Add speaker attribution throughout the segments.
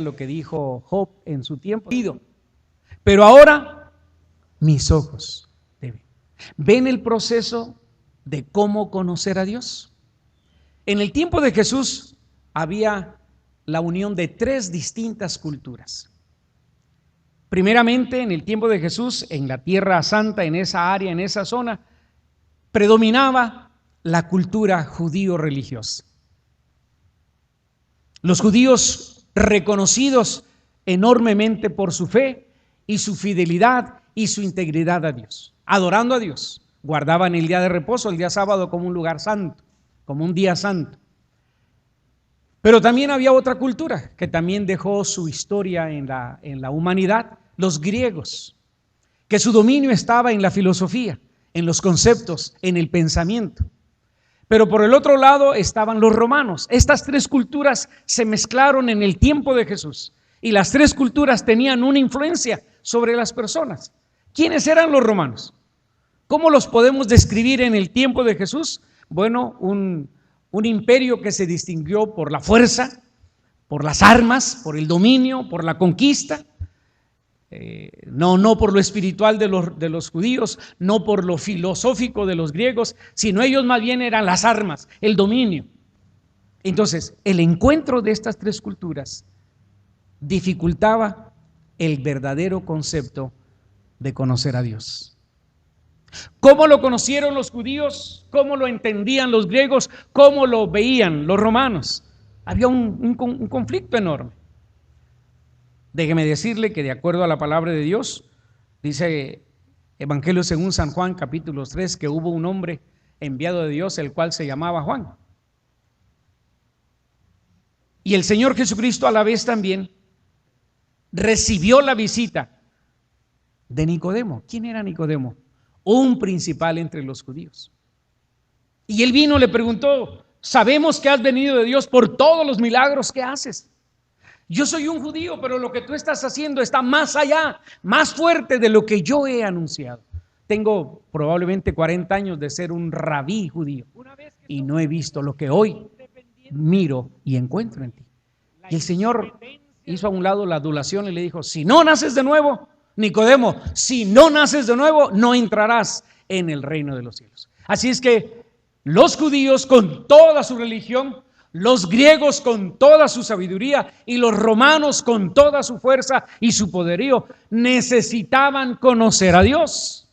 Speaker 1: lo que dijo Job en su tiempo, pero ahora mis ojos te ven. ¿Ven el proceso de cómo conocer a Dios? En el tiempo de Jesús había la unión de tres distintas culturas. Primeramente, en el tiempo de Jesús, en la Tierra Santa, en esa área, en esa zona, predominaba la cultura judío-religiosa. Los judíos reconocidos enormemente por su fe y su fidelidad y su integridad a Dios, adorando a Dios, guardaban el día de reposo, el día sábado, como un lugar santo, como un día santo. Pero también había otra cultura que también dejó su historia en la humanidad, los griegos, que su dominio estaba en la filosofía, en los conceptos, en el pensamiento. Pero por el otro lado estaban los romanos. Estas tres culturas se mezclaron en el tiempo de Jesús y las tres culturas tenían una influencia sobre las personas. ¿Quiénes eran los romanos? ¿Cómo los podemos describir en el tiempo de Jesús? Bueno, un imperio que se distinguió por la fuerza, por las armas, por el dominio, por la conquista. No por lo espiritual de los judíos, no por lo filosófico de los griegos, sino ellos más bien eran las armas, el dominio. Entonces, el encuentro de estas tres culturas dificultaba el verdadero concepto de conocer a Dios. ¿Cómo lo conocieron los judíos? ¿Cómo lo entendían los griegos? ¿Cómo lo veían los romanos? Había un conflicto enorme. Déjeme decirle que de acuerdo a la palabra de Dios, dice Evangelio según San Juan, capítulo 3, que hubo un hombre enviado de Dios, el cual se llamaba Juan. Y el Señor Jesucristo a la vez también recibió la visita de Nicodemo. ¿Quién era Nicodemo? Un principal entre los judíos. Y él vino, le preguntó: sabemos que has venido de Dios por todos los milagros que haces. Yo soy un judío, pero lo que tú estás haciendo está más allá, más fuerte de lo que yo he anunciado. Tengo probablemente 40 años de ser un rabí judío y no he visto lo que hoy miro y encuentro en ti. Y el Señor hizo a un lado la adulación y le dijo: si no naces de nuevo, Nicodemo, si no naces de nuevo, no entrarás en el reino de los cielos. Así es que los judíos con toda su religión, los griegos con toda su sabiduría y los romanos con toda su fuerza y su poderío necesitaban conocer a Dios.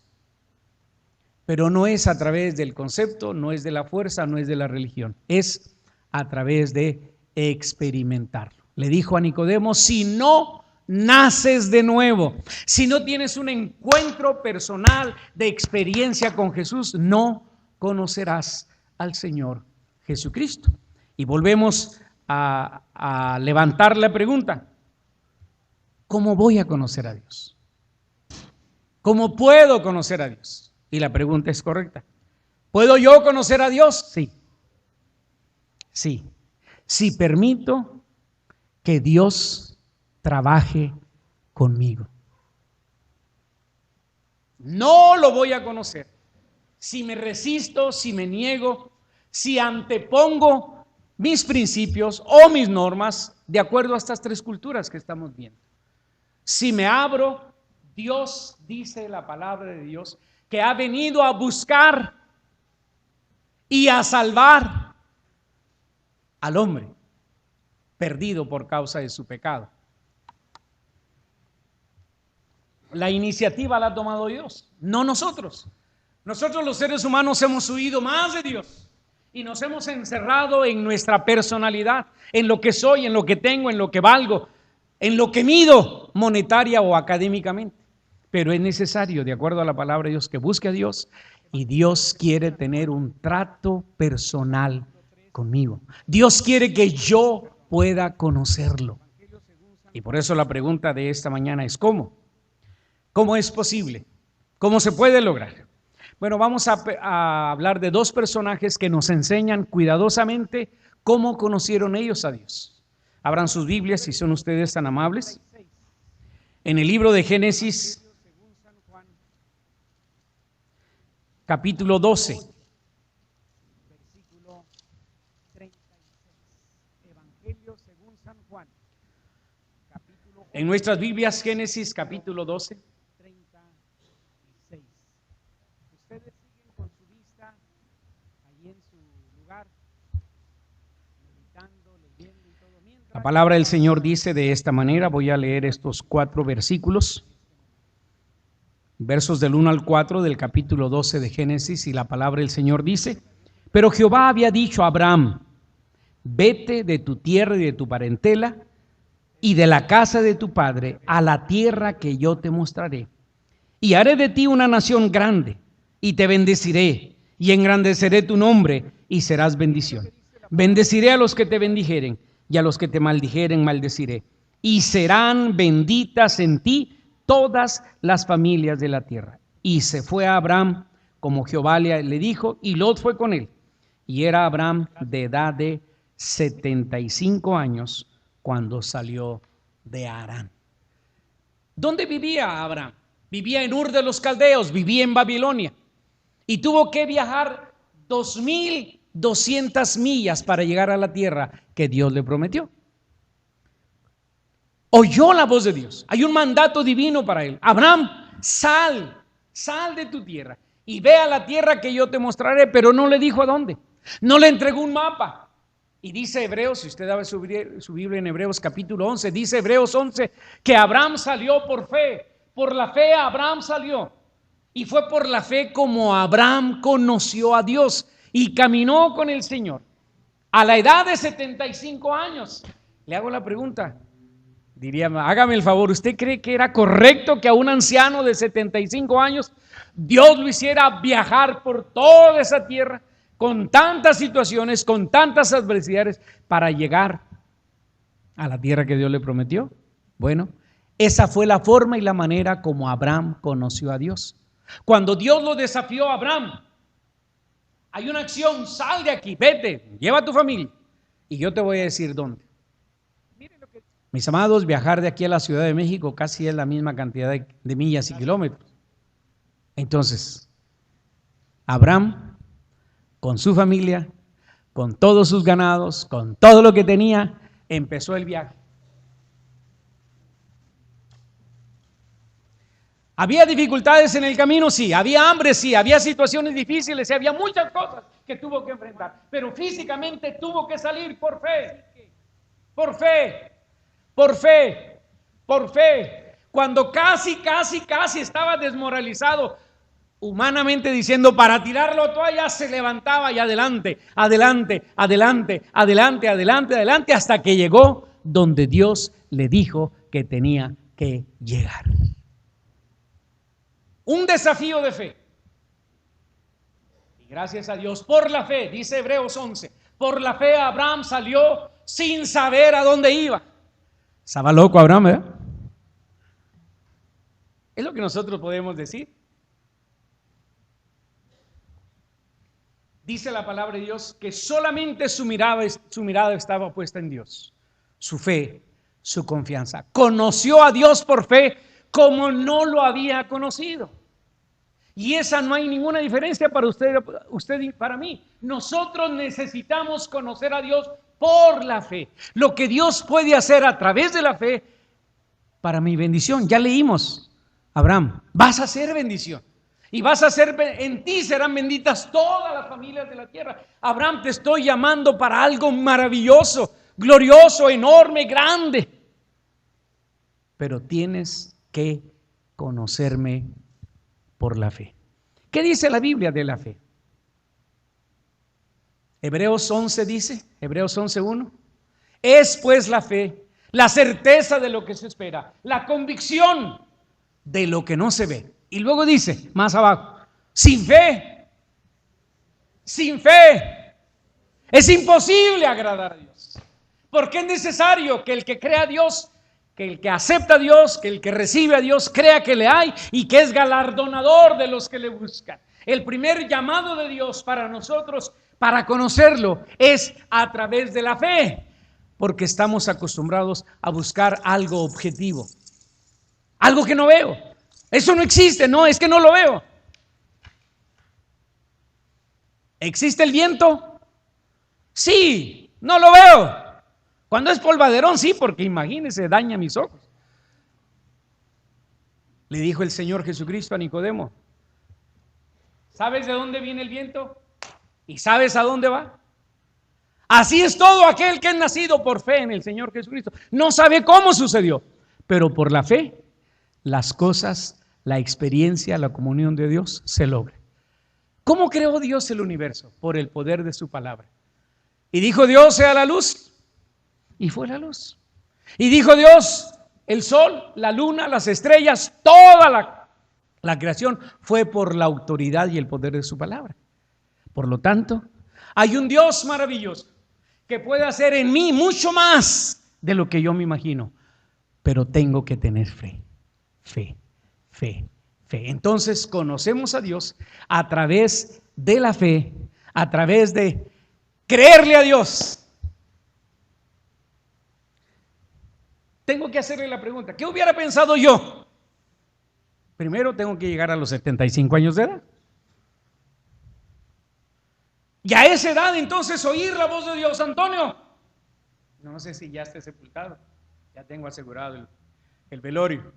Speaker 1: Pero no es a través del concepto, no es de la fuerza, no es de la religión, es a través de experimentarlo. Le dijo a Nicodemo: si no naces de nuevo, si no tienes un encuentro personal de experiencia con Jesús, no conocerás al Señor Jesucristo. Y volvemos a levantar la pregunta: ¿cómo voy a conocer a Dios? ¿Cómo puedo conocer a Dios? Y la pregunta es correcta. ¿Puedo yo conocer a Dios? Sí. Sí. Si permito que Dios trabaje conmigo. No lo voy a conocer si me resisto, si me niego, si antepongo mis principios o mis normas de acuerdo a estas tres culturas que estamos viendo. Si me abro, Dios, dice la palabra de Dios, que ha venido a buscar y a salvar al hombre perdido por causa de su pecado. La iniciativa la ha tomado Dios, no nosotros. Nosotros los seres humanos hemos huido más de Dios y nos hemos encerrado en nuestra personalidad, en lo que soy, en lo que tengo, en lo que valgo, en lo que mido monetaria o académicamente. Pero es necesario, de acuerdo a la palabra de Dios, que busque a Dios, y Dios quiere tener un trato personal conmigo. Dios quiere que yo pueda conocerlo. Y por eso la pregunta de esta mañana es: ¿cómo? ¿Cómo es posible? ¿Cómo se puede lograr? Bueno, vamos a hablar de dos personajes que nos enseñan cuidadosamente cómo conocieron ellos a Dios. Abran sus Biblias si son ustedes tan amables. En el libro de Génesis, capítulo 12, versículo 36. Evangelio según San Juan, En nuestras Biblias, Génesis capítulo 12, 36. Ustedes siguen con su vista ahí en su lugar, meditando, leyendo y todo. La palabra del Señor dice de esta manera, voy a leer estos 4 versículos, versos del 1 al 4 del capítulo 12 de Génesis, y la palabra del Señor dice: pero Jehová había dicho a Abraham: vete de tu tierra y de tu parentela y de la casa de tu padre a la tierra que yo te mostraré, y haré de ti una nación grande, y te bendeciré, y engrandeceré tu nombre, y serás bendición. Bendeciré a los que te bendijeren, y a los que te maldijeren maldeciré, y serán benditas en ti todas las familias de la tierra. Y se fue a Abraham como Jehová le dijo, y Lot fue con él. Y era Abraham de edad de 75 años cuando salió de Harán. ¿Dónde vivía Abraham? Vivía en Ur de los Caldeos, vivía en Babilonia, y tuvo que viajar 2,200 millas para llegar a la tierra que Dios le prometió. Oyó la voz de Dios, hay un mandato divino para él: Abraham, sal de tu tierra y ve a la tierra que yo te mostraré. Pero no le dijo a dónde, no le entregó un mapa. Y dice Hebreos, si usted abre su Biblia en Hebreos capítulo 11, dice Hebreos 11 que Abraham salió por fe. Por la fe Abraham salió, y fue por la fe como Abraham conoció a Dios y caminó con el Señor a la edad de 75 años. Le hago la pregunta, diría, hágame el favor, ¿usted cree que era correcto que a un anciano de 75 años Dios lo hiciera viajar por toda esa tierra, con tantas situaciones, con tantas adversidades, para llegar a la tierra que Dios le prometió? Bueno, esa fue la forma y la manera como Abraham conoció a Dios. Cuando Dios lo desafió a Abraham, hay una acción: sal de aquí, vete, lleva a tu familia, y yo te voy a decir dónde. Mis amados, viajar de aquí a la Ciudad de México casi es la misma cantidad de millas y kilómetros. Entonces, Abraham, con su familia, con todos sus ganados, con todo lo que tenía, empezó el viaje. ¿Había dificultades en el camino? Sí. ¿Había hambre? Sí. ¿Había situaciones difíciles? Sí. Había muchas cosas que tuvo que enfrentar, pero físicamente tuvo que salir por fe. Por fe. Por fe. Por fe. Cuando casi estaba desmoralizado, humanamente diciendo, para tirar la toalla, se levantaba y adelante, hasta que llegó donde Dios le dijo que tenía que llegar. Un desafío de fe. Y gracias a Dios, por la fe, dice Hebreos 11, por la fe Abraham salió sin saber a dónde iba. Estaba loco Abraham, ¿eh? Es lo que nosotros podemos decir. Dice la palabra de Dios que solamente su mirada estaba puesta en Dios. Su fe, su confianza. Conoció a Dios por fe como no lo había conocido. Y esa no hay ninguna diferencia para usted y para mí. Nosotros necesitamos conocer a Dios por la fe. Lo que Dios puede hacer a través de la fe para mi bendición. Ya leímos, Abraham, vas a ser bendición. Y vas a ser, en ti serán benditas todas las familias de la tierra. Abraham, te estoy llamando para algo maravilloso, glorioso, enorme, grande. Pero tienes que conocerme por la fe. ¿Qué dice la Biblia de la fe? Hebreos 11 dice, Hebreos 11:1, es pues la fe, la certeza de lo que se espera, la convicción de lo que no se ve. Y luego dice, más abajo, sin fe es imposible agradar a Dios. Porque es necesario que el que crea a Dios, que el que acepta a Dios, que el que recibe a Dios, crea que le hay y que es galardonador de los que le buscan. El primer llamado de Dios para nosotros, para conocerlo, es a través de la fe, porque estamos acostumbrados a buscar algo objetivo, algo que no veo. Eso no existe, no, es que no lo veo. ¿Existe el viento? Sí, no lo veo. Cuando es polvaderón, sí, porque imagínense, daña mis ojos. Le dijo el Señor Jesucristo a Nicodemo: ¿sabes de dónde viene el viento? ¿Y sabes a dónde va? Así es todo aquel que es nacido por fe en el Señor Jesucristo. No sabe cómo sucedió, pero por la fe, las cosas, la experiencia, la comunión de Dios se logra. ¿Cómo creó Dios el universo? Por el poder de su palabra. Y dijo Dios: sea la luz. Y fue la luz. Y dijo Dios: el sol, la luna, las estrellas, toda la creación fue por la autoridad y el poder de su palabra. Por lo tanto, hay un Dios maravilloso que puede hacer en mí mucho más de lo que yo me imagino. Pero tengo que tener fe, fe, fe, fe. Entonces conocemos a Dios a través de la fe, a través de creerle a Dios. Tengo que hacerle la pregunta: ¿qué hubiera pensado yo? Primero tengo que llegar a los 75 años de edad. Y a esa edad entonces oír la voz de Dios: Antonio, no sé si ya esté sepultado, ya tengo asegurado el velorio.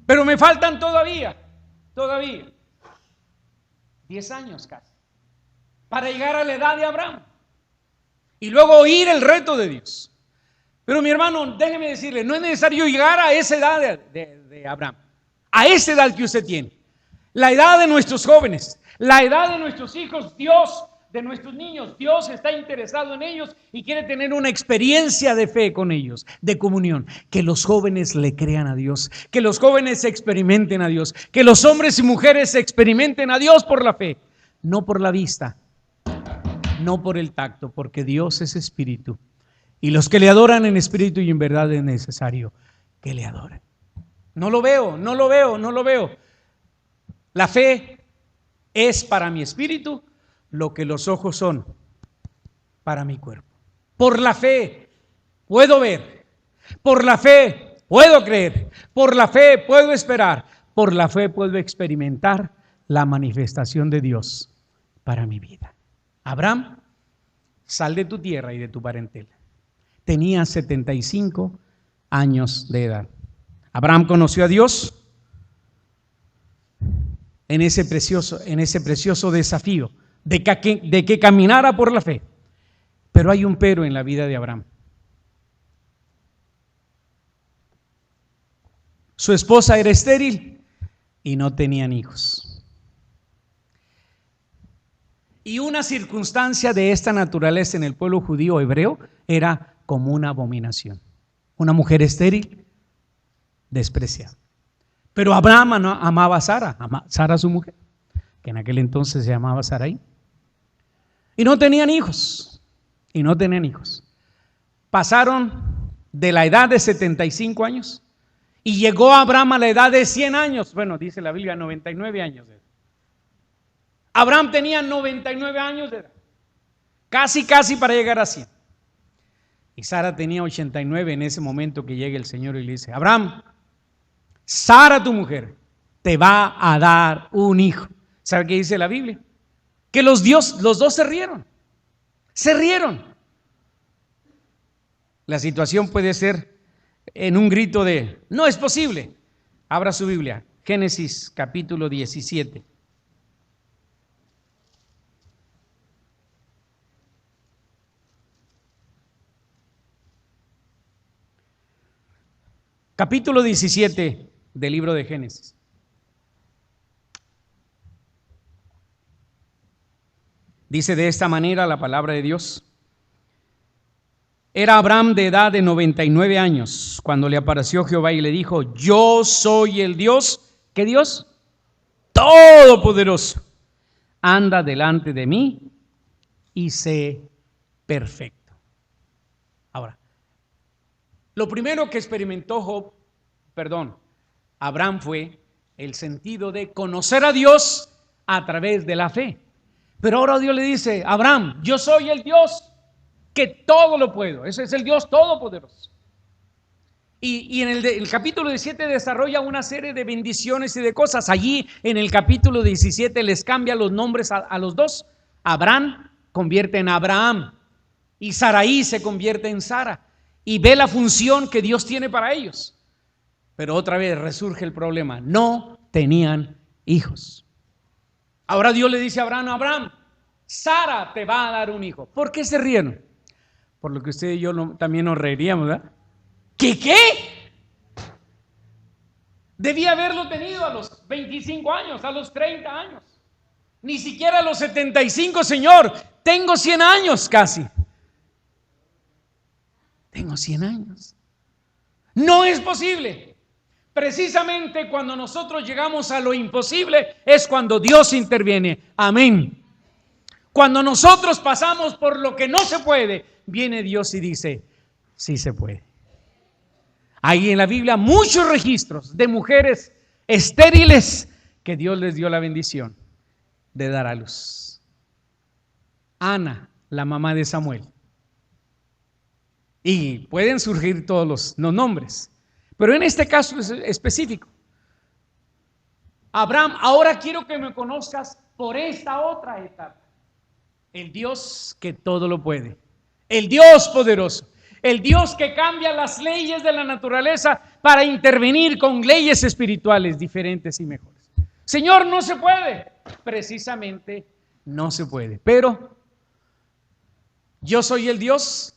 Speaker 1: Pero me faltan todavía 10 años casi, para llegar a la edad de Abraham. Y luego oír el reto de Dios. Pero mi hermano, déjeme decirle, no es necesario llegar a esa edad de Abraham, a esa edad que usted tiene, la edad de nuestros jóvenes, la edad de nuestros hijos. Dios, de nuestros niños, Dios está interesado en ellos y quiere tener una experiencia de fe con ellos, de comunión. Que los jóvenes le crean a Dios, que los jóvenes experimenten a Dios, que los hombres y mujeres experimenten a Dios por la fe, no por la vista, no por el tacto, porque Dios es espíritu. Y los que le adoran en espíritu y en verdad es necesario que le adoren. No lo veo. La fe es para mi espíritu lo que los ojos son para mi cuerpo. Por la fe puedo ver, por la fe puedo creer, por la fe puedo esperar, por la fe puedo experimentar la manifestación de Dios para mi vida. Abraham, sal de tu tierra y de tu parentela. Tenía 75 años de edad. Abraham conoció a Dios en ese precioso desafío de que caminara por la fe. Pero hay un pero en la vida de Abraham. Su esposa era estéril y no tenían hijos. Y una circunstancia de esta naturaleza en el pueblo judío hebreo era como una abominación. Una mujer estéril, despreciada. Pero Abraham amaba a Sara su mujer, que en aquel entonces se llamaba Sarai. Y no tenían hijos. Pasaron de la edad de 75 años y llegó Abraham a la edad de 100 años. Bueno, dice la Biblia 99 años de edad. Abraham tenía 99 años de edad, casi para llegar a 100. Y Sara tenía 89 en ese momento que llega el Señor y le dice: Abraham, Sara tu mujer te va a dar un hijo. ¿Sabe qué dice la Biblia? Que los dos se rieron. La situación puede ser en un grito de: no es posible. Abra su Biblia, Génesis capítulo 17. Capítulo 17 del libro de Génesis. Dice de esta manera la palabra de Dios: era Abraham de edad de 99 años cuando le apareció Jehová y le dijo: yo soy el Dios, ¿qué Dios? Todopoderoso. Anda delante de mí y sé perfecto. Ahora, lo primero que experimentó Abraham fue el sentido de conocer a Dios a través de la fe. Pero ahora Dios le dice: Abraham, yo soy el Dios que todo lo puedo. Ese es el Dios todopoderoso. Y en el capítulo 17 desarrolla una serie de bendiciones y de cosas. Allí en el capítulo 17 les cambia los nombres a los dos. Abraham convierte en Abraham y Sarai se convierte en Sara. Y ve la función que Dios tiene para ellos. Pero otra vez resurge el problema, no tenían hijos. Ahora Dios le dice a Abraham: Abraham, Sara te va a dar un hijo. ¿Por qué se rieron? Por lo que usted y yo también nos reiríamos, ¿verdad? ¿Qué? Debía haberlo tenido a los 25 años, a los 30 años. Ni siquiera a los 75, Señor. Tengo 100 años casi. Tengo 100 años. No es posible. Precisamente cuando nosotros llegamos a lo imposible es cuando Dios interviene. Amén. Cuando nosotros pasamos por lo que no se puede, viene Dios y dice: sí se puede. Hay en la Biblia muchos registros de mujeres estériles que Dios les dio la bendición de dar a luz. Ana, la mamá de Samuel. Y pueden surgir todos los nombres, pero en este caso es específico. Abraham, ahora quiero que me conozcas por esta otra etapa. El Dios que todo lo puede, el Dios poderoso, el Dios que cambia las leyes de la naturaleza para intervenir con leyes espirituales diferentes y mejores. Señor, no se puede. Precisamente no se puede. Pero yo soy el Dios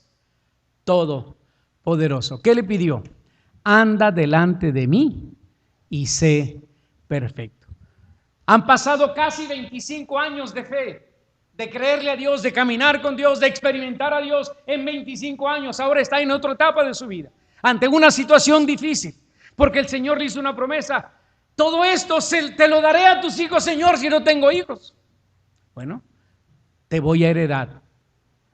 Speaker 1: todopoderoso. ¿Qué le pidió? Anda delante de mí y sé perfecto. Han pasado casi 25 años de fe, de creerle a Dios, de caminar con Dios, de experimentar a Dios en 25 años. Ahora está en otra etapa de su vida, ante una situación difícil, porque el Señor le hizo una promesa: todo esto te lo daré a tus hijos, Señor, si no tengo hijos. Bueno, te voy a heredar.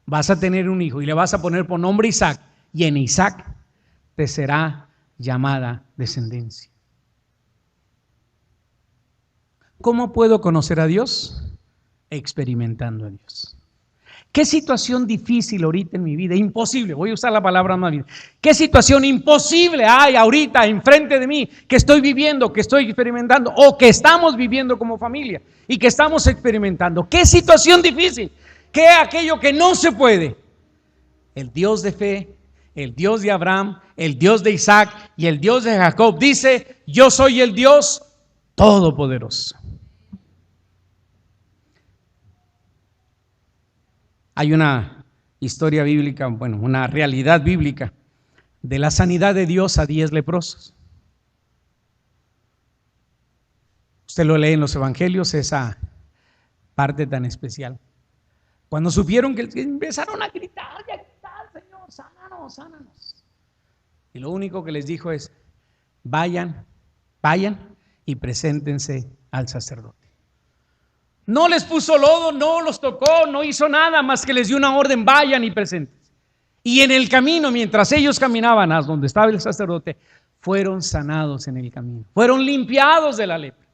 Speaker 1: Vas a tener un hijo y le vas a poner por nombre Isaac, y en Isaac te será llamada descendencia. ¿Cómo puedo conocer a Dios? Experimentando a Dios. ¿Qué situación difícil ahorita en mi vida? Imposible, voy a usar la palabra más bien. ¿Qué situación imposible hay ahorita enfrente de mí que estoy viviendo, que estoy experimentando, o que estamos viviendo como familia y que estamos experimentando? ¿Qué situación difícil? ¿Qué es aquello que no se puede? El Dios de fe, el Dios de Abraham, el Dios de Isaac y el Dios de Jacob dice: yo soy el Dios todopoderoso. Hay una historia bíblica, bueno, una realidad bíblica de la sanidad de Dios a 10 leprosos. Usted lo lee en los evangelios, esa parte tan especial. Cuando supieron que empezaron a gritar, Señor, sánanos, sánanos. Y lo único que les dijo es: vayan y preséntense al sacerdote. No les puso lodo, no los tocó, no hizo nada más que les dio una orden: vayan y preséntense. Y en el camino, mientras ellos caminaban a donde estaba el sacerdote, fueron sanados en el camino, fueron limpiados de la lepra.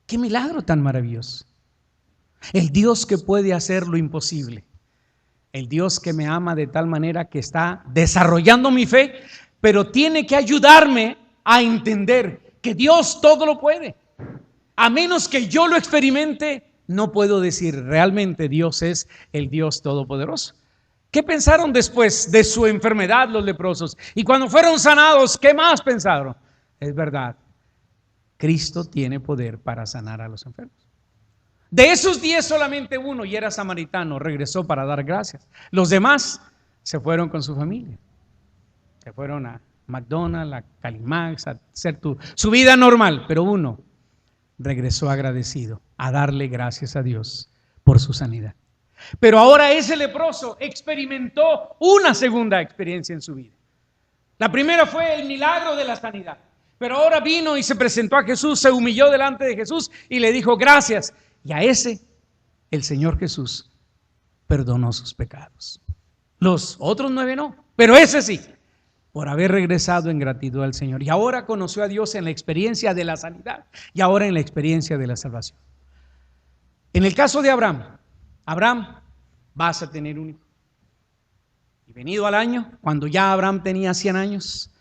Speaker 1: ¡Qué milagro tan maravilloso! El Dios que puede hacer lo imposible, el Dios que me ama de tal manera que está desarrollando mi fe, pero tiene que ayudarme a entender que Dios todo lo puede. A menos que yo lo experimente, no puedo decir realmente Dios es el Dios todopoderoso. ¿Qué pensaron después de su enfermedad los leprosos? Y cuando fueron sanados, ¿qué más pensaron? Es verdad, Cristo tiene poder para sanar a los enfermos. De esos 10 solamente uno, y era samaritano, regresó para dar gracias. Los demás se fueron con su familia. Se fueron a McDonald's, a Calimax, a hacer su vida normal. Pero uno regresó agradecido a darle gracias a Dios por su sanidad. Pero ahora ese leproso experimentó una segunda experiencia en su vida. La primera fue el milagro de la sanidad. Pero ahora vino y se presentó a Jesús, se humilló delante de Jesús y le dijo gracias. Y a ese, el Señor Jesús perdonó sus pecados. Los otros 9 no, pero ese sí, por haber regresado en gratitud al Señor. Y ahora conoció a Dios en la experiencia de la sanidad y ahora en la experiencia de la salvación. En el caso de Abraham, vas a tener un hijo. Y venido al año, cuando ya Abraham tenía 100 años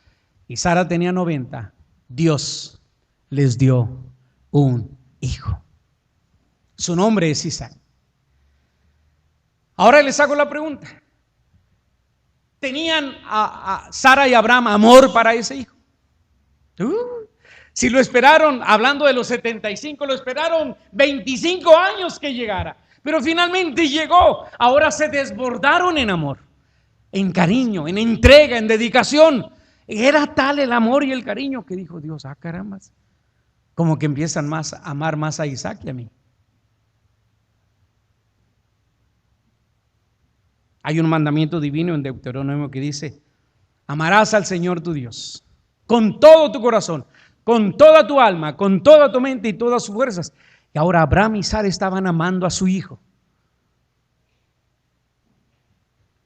Speaker 1: y Sara tenía 90, Dios les dio un hijo. Su nombre es Isaac. Ahora les hago la pregunta: ¿tenían a Sara y Abraham amor para ese hijo? Si lo esperaron, hablando de los 75, lo esperaron 25 años que llegara. Pero finalmente llegó. Ahora se desbordaron en amor, en cariño, en entrega, en dedicación. Era tal el amor y el cariño que dijo Dios, caramba, como que empiezan a amar más a Isaac que a mí. Hay un mandamiento divino en Deuteronomio que dice: amarás al Señor tu Dios con todo tu corazón, con toda tu alma, con toda tu mente y todas sus fuerzas. Y ahora Abraham y Sara estaban amando a su hijo.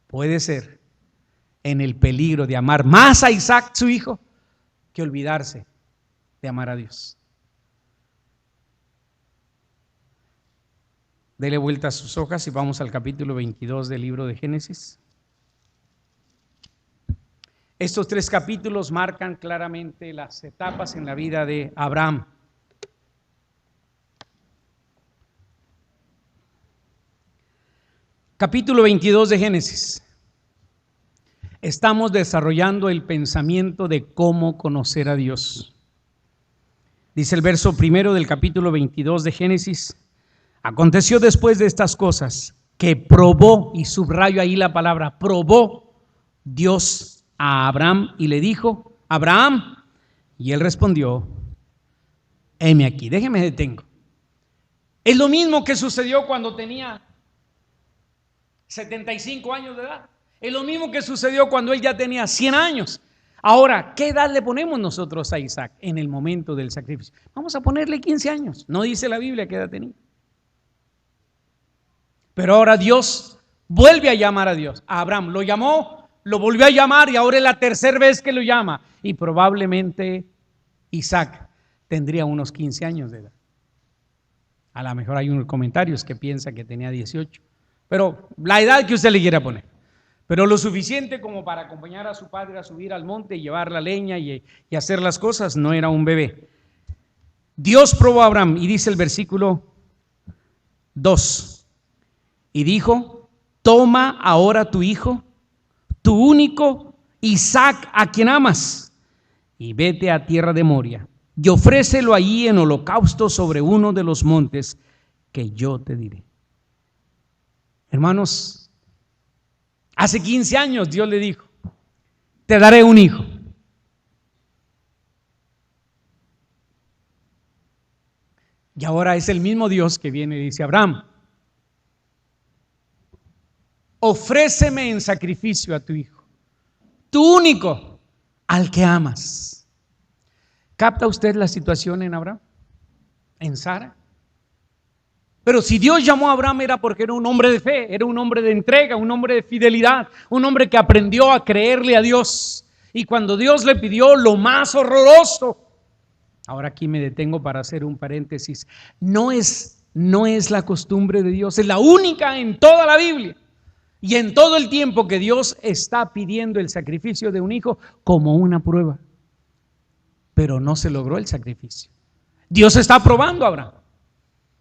Speaker 1: Puede ser en el peligro de amar más a Isaac, su hijo, que olvidarse de amar a Dios. Dele vuelta a sus hojas y vamos al capítulo 22 del libro de Génesis. Estos 3 capítulos marcan claramente las etapas en la vida de Abraham. Capítulo 22 de Génesis. Estamos desarrollando el pensamiento de cómo conocer a Dios. Dice el verso 1 del capítulo 22 de Génesis: aconteció después de estas cosas que probó, y subrayo ahí la palabra probó, Dios a Abraham y le dijo: Abraham. Y él respondió: heme aquí. Déjeme detengo. Es lo mismo que sucedió cuando tenía 75 años de edad. Es lo mismo que sucedió cuando él ya tenía 100 años. Ahora, ¿qué edad le ponemos nosotros a Isaac en el momento del sacrificio? Vamos a ponerle 15 años. No dice la Biblia qué edad tenía. Pero ahora Dios vuelve a llamar a Abraham. Lo llamó, lo volvió a llamar y ahora es la tercera vez que lo llama. Y probablemente Isaac tendría unos 15 años de edad. A lo mejor hay unos comentarios que piensan que tenía 18. Pero la edad que usted le quiera poner. Pero lo suficiente como para acompañar a su padre a subir al monte y llevar la leña y hacer las cosas. No era un bebé. Dios probó a Abraham y dice el versículo 2. Y dijo: toma ahora tu hijo, tu único, Isaac, a quien amas, y vete a tierra de Moria, y ofrécelo allí en holocausto sobre uno de los montes que yo te diré. Hermanos, hace 15 años Dios le dijo: te daré un hijo. Y ahora es el mismo Dios que viene y dice: Abraham, ofréceme en sacrificio a tu hijo, tu único, al que amas. ¿Capta usted la situación en Abraham? ¿En Sara? Pero si Dios llamó a Abraham era porque era un hombre de fe, era un hombre de entrega, un hombre de fidelidad, un hombre que aprendió a creerle a Dios. Y cuando Dios le pidió lo más horroroso, ahora aquí me detengo para hacer un paréntesis, no es la costumbre de Dios, es la única en toda la Biblia y en todo el tiempo que Dios está pidiendo el sacrificio de un hijo como una prueba. Pero no se logró el sacrificio. Dios está probando a Abraham.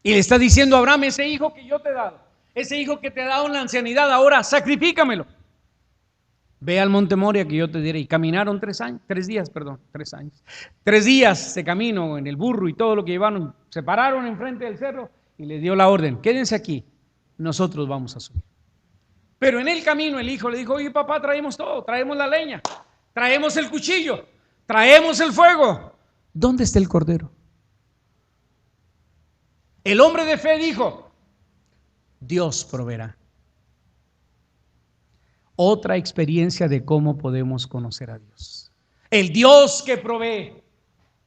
Speaker 1: Y le está diciendo a Abraham: ese hijo que yo te he dado, ese hijo que te he dado en la ancianidad, ahora sacrifícamelo. Ve al monte Moria que yo te diré. Y caminaron 3 días. 3 días de camino en el burro y todo lo que llevaron. Se pararon enfrente del cerro y le dio la orden: quédense aquí, nosotros vamos a subir. Pero en el camino el hijo le dijo: oye papá, traemos todo, traemos la leña, traemos el cuchillo, traemos el fuego. ¿Dónde está el cordero? El hombre de fe dijo: Dios proveerá. Otra experiencia de cómo podemos conocer a Dios. El Dios que provee,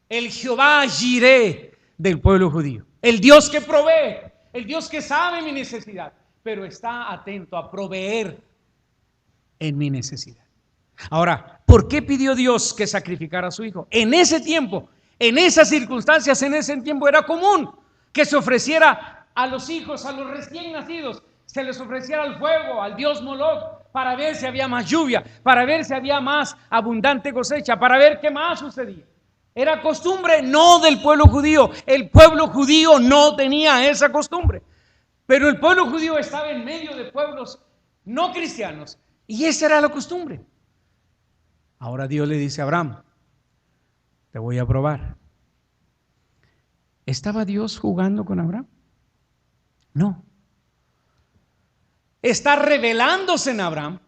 Speaker 1: el Jehová Jireh del pueblo judío. El Dios que provee, el Dios que sabe mi necesidad, pero está atento a proveer en mi necesidad. Ahora, ¿por qué pidió Dios que sacrificara a su hijo? En ese tiempo, en esas circunstancias, en ese tiempo era común que se ofreciera a los hijos, a los recién nacidos, se les ofreciera al fuego, al dios Moloch, para ver si había más lluvia, para ver si había más abundante cosecha, para ver qué más sucedía. Era costumbre no del pueblo judío. El pueblo judío no tenía esa costumbre. Pero el pueblo judío estaba en medio de pueblos no cristianos y esa era la costumbre. Ahora Dios le dice a Abraham: Te voy a probar. ¿Estaba Dios jugando con Abraham? No. Está revelándose en Abraham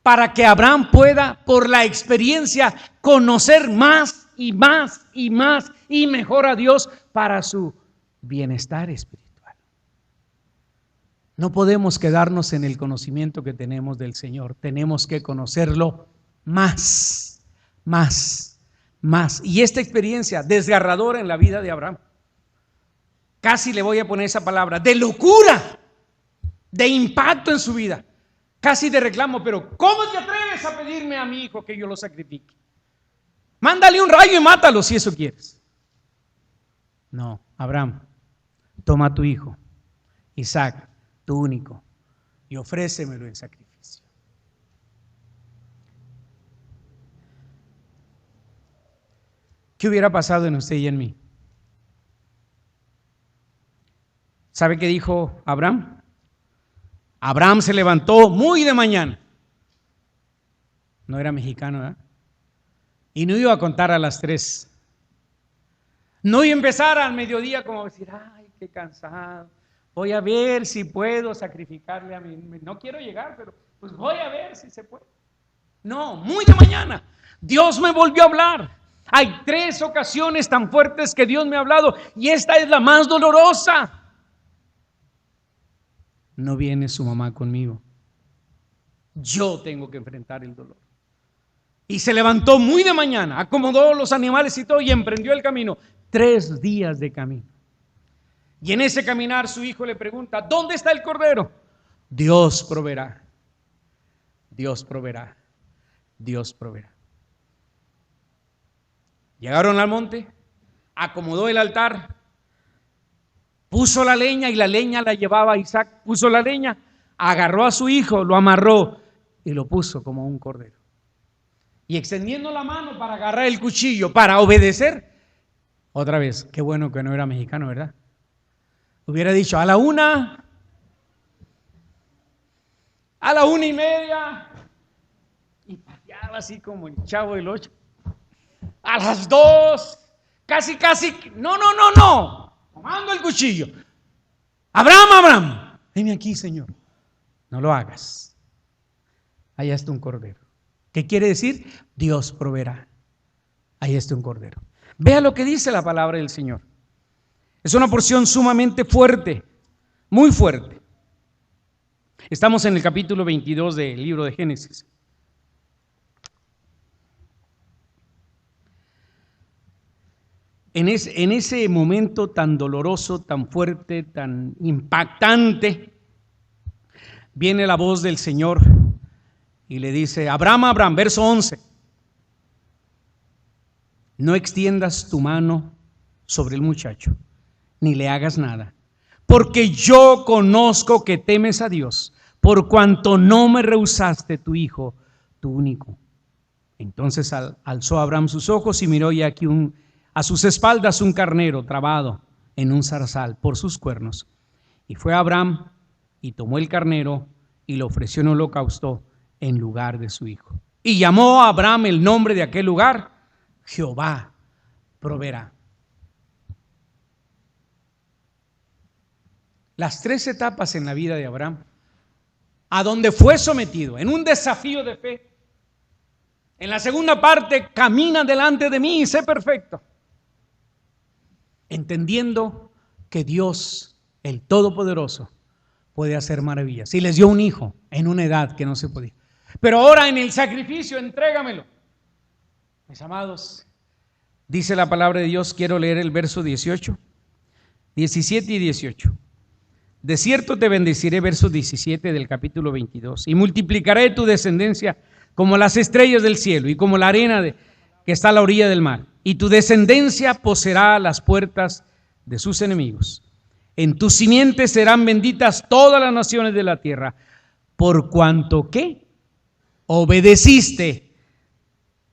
Speaker 1: para que Abraham pueda, por la experiencia, conocer más y más y más y mejor a Dios para su bienestar espiritual. No podemos quedarnos en el conocimiento que tenemos del Señor. Tenemos que conocerlo más, más, más. Y esta experiencia desgarradora en la vida de Abraham, casi le voy a poner esa palabra, de locura, de impacto en su vida, casi de reclamo, pero ¿cómo te atreves a pedirme a mi hijo que yo lo sacrifique? Mándale un rayo y mátalo si eso quieres. No, Abraham, toma a tu hijo, Isaac, tu único, y ofrécemelo en sacrificio. ¿Qué hubiera pasado en usted y en mí? ¿Sabe qué dijo Abraham? Abraham se levantó muy de mañana. No era mexicano, ¿verdad? Y no iba a contar a las 3. No iba a empezar al mediodía como decir, ay, qué cansado. Voy a ver si puedo sacrificarle a mi... No quiero llegar, pero pues voy a ver si se puede. No, muy de mañana. Dios me volvió a hablar. Hay 3 ocasiones tan fuertes que Dios me ha hablado y esta es la más dolorosa. No viene su mamá conmigo. Yo tengo que enfrentar el dolor. Y se levantó muy de mañana, acomodó los animales y todo y emprendió el camino. 3 días de camino. Y en ese caminar su hijo le pregunta, ¿dónde está el cordero? Dios proveerá. Dios proveerá. Dios proveerá. Llegaron al monte, acomodó el altar, puso la leña y la leña la llevaba Isaac, puso la leña, agarró a su hijo, lo amarró y lo puso como un cordero. Y extendiendo la mano para agarrar el cuchillo, para obedecer, otra vez, qué bueno que no era mexicano, ¿verdad? Hubiera dicho a la 1, a la 1:30, y pateaba así como el Chavo del 8. A las 2, casi, no, tomando el cuchillo. Abraham, venme aquí, Señor. No lo hagas. Allá está un cordero. ¿Qué quiere decir? Dios proveerá. Ahí está un cordero. Vea lo que dice la palabra del Señor. Es una porción sumamente fuerte, muy fuerte. Estamos en el capítulo 22 del libro de Génesis. En ese momento tan doloroso, tan fuerte, tan impactante, viene la voz del Señor y le dice, Abraham, verso 11, no extiendas tu mano sobre el muchacho, ni le hagas nada, porque yo conozco que temes a Dios, por cuanto no me rehusaste tu hijo, tu único. Entonces alzó Abraham sus ojos y miró, y aquí a sus espaldas un carnero trabado en un zarzal por sus cuernos. Y fue Abraham y tomó el carnero y lo ofreció en holocausto en lugar de su hijo. Y llamó a Abraham el nombre de aquel lugar, Jehová proveerá. Las 3 etapas en la vida de Abraham, a donde fue sometido en un desafío de fe. En la segunda parte, camina delante de mí y sé perfecto. Entendiendo que Dios, el Todopoderoso, puede hacer maravillas. Y les dio un hijo en una edad que no se podía. Pero ahora en el sacrificio, entrégamelo. Mis amados, dice la palabra de Dios, quiero leer el verso 18, 17 y 18. De cierto te bendeciré, verso 17 del capítulo 22, y multiplicaré tu descendencia como las estrellas del cielo y como la arena que está a la orilla del mar. Y tu descendencia poseerá las puertas de sus enemigos. En tus simientes serán benditas todas las naciones de la tierra, por cuanto que obedeciste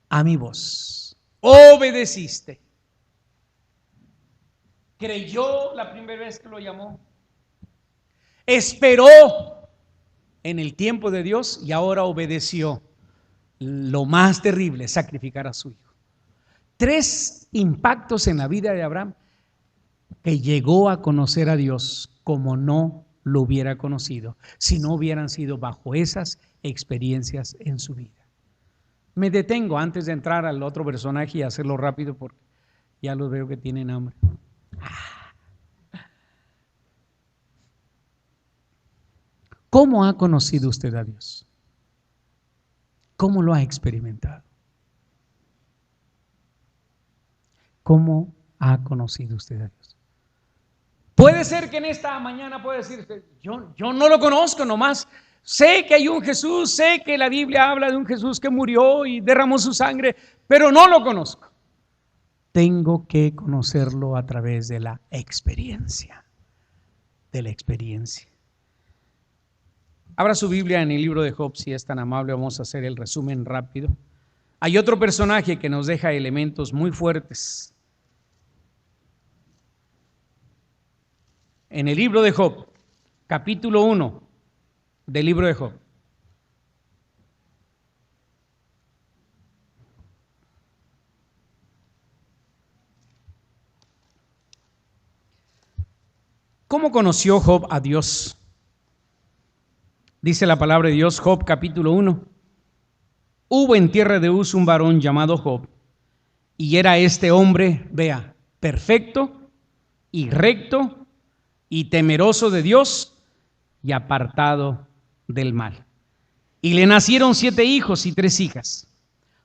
Speaker 1: a mi voz. Obedeciste. Creyó la primera vez que lo llamó. Esperó en el tiempo de Dios y ahora obedeció. Lo más terrible, sacrificar a su hijo. 3 impactos en la vida de Abraham, que llegó a conocer a Dios como no lo hubiera conocido si no hubieran sido bajo esas experiencias en su vida. Me detengo antes de entrar al otro personaje y hacerlo rápido porque ya los veo que tienen hambre. ¿Cómo ha conocido usted a Dios? ¿Cómo lo ha experimentado? ¿Cómo ha conocido usted a Dios? Puede ser que en esta mañana pueda decir, yo no lo conozco, nomás sé que hay un Jesús, sé que la Biblia habla de un Jesús que murió y derramó su sangre, pero no lo conozco. Tengo que conocerlo a través de la experiencia, Abra su Biblia en el libro de Job, si es tan amable, vamos a hacer el resumen rápido. Hay otro personaje que nos deja elementos muy fuertes. En el libro de Job, capítulo 1 del libro de Job. ¿Cómo conoció Job a Dios? Dice la palabra de Dios, Job capítulo 1. Hubo en tierra de Uz un varón llamado Job, y era este hombre, vea, perfecto y recto y temeroso de Dios y apartado del mal. Y le nacieron 7 hijos y 3 hijas.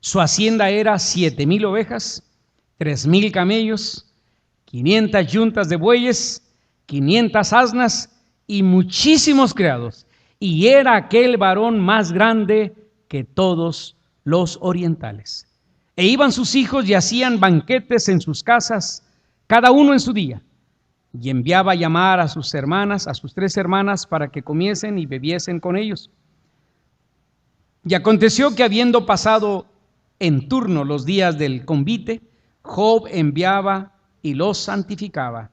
Speaker 1: Su hacienda era 7,000 ovejas, 3,000 camellos, 500 yuntas de bueyes, 500 asnas y muchísimos criados. Y era aquel varón más grande que todos los orientales. E iban sus hijos y hacían banquetes en sus casas, cada uno en su día. Y enviaba a llamar a sus hermanas, a sus 3 hermanas, para que comiesen y bebiesen con ellos. Y aconteció que habiendo pasado en turno los días del convite, Job enviaba y los santificaba.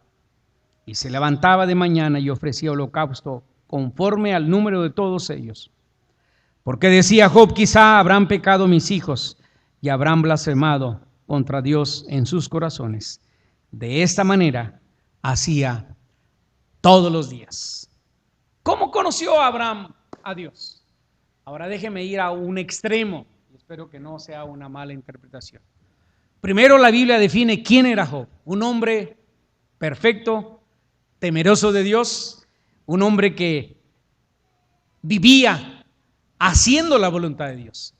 Speaker 1: Y se levantaba de mañana y ofrecía holocausto conforme al número de todos ellos. Porque decía Job, quizá habrán pecado mis hijos y habrán blasfemado contra Dios en sus corazones. De esta manera hacía todos los días. ¿Cómo conoció Abraham a Dios? Ahora déjeme ir a un extremo. Espero que no sea una mala interpretación. Primero la Biblia define quién era Job. Un hombre perfecto, temeroso de Dios, un hombre que vivía haciendo la voluntad de Dios.